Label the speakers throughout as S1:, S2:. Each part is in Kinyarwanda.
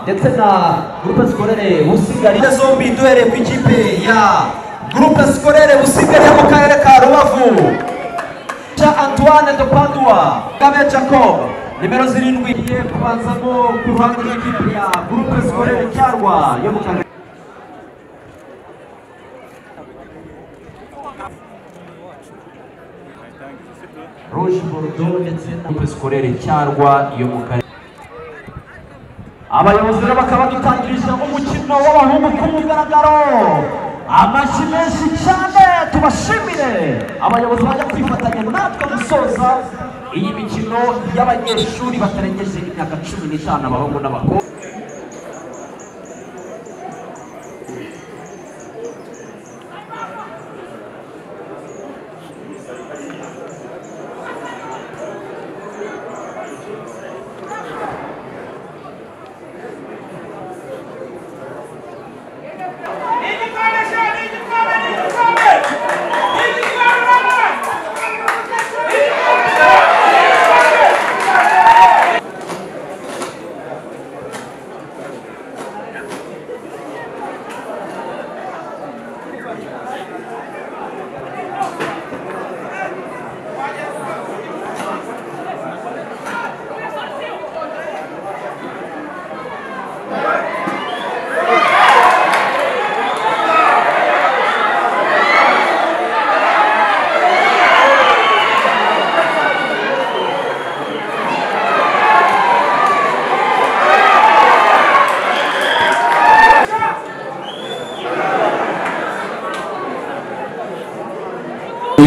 S1: ndetse na groupe scolaire Busigari zombi duhere ku ikipe ya groupe scolaire Busigari yo mu karere ka Rubavu. Antoine de Padua Gabe Jacob nimero 7 igiye kubanzamo ku ruhande rw'ikipe ya groupe scolaire Cyarwa yo mu karere Rouge Bordeaux ndetse na groupe scolaire Cyarwa yo mu karere. Abayobozi bakaba dutangirije umukino w'abahungu ku mugaragaro. Amashyi menshi cyane tubashimire abayobozi bajya kwifatanya natwe gusoza iyi mikino y'abanyeshuri batarengeje imyaka 15 abahungu n'abakobwa.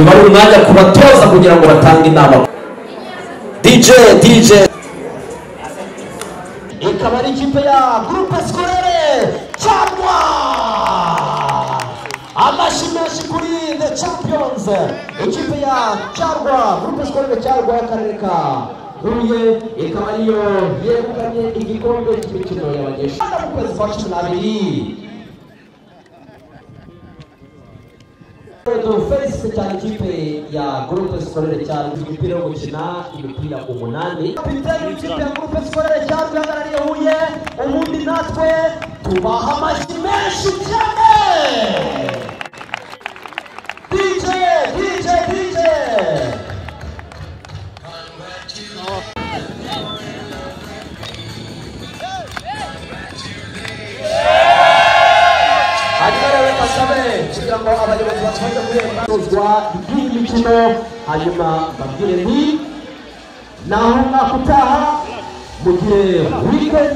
S1: bari umwanya kubatoza kugira ngo batange inama. DJ ikaba ari ikipe ya groupe scolaire Cyarwa. Amashyi menshi kuri the champions ikipe ya Cyarwa groupe scolaire Cyarwa y'akarere ka Huye ikaba ariyo yegukanye igikombe cy'imikino y'abanyeshuri mu kwezi kwa 12. Felicite cyane ikipe ya groupe scolaire Cyarwa imipira yo gukina imipira 8. Kapiteni w'ikipe ya groupe scolaire Cyarwa uhagarariye Huye ubundi natwe tubaha amashyi menshi cyane. DJ kugira ngo abayobozi batware kureba imikino hanyuma babwire nti naho mwakutaha mugire weekend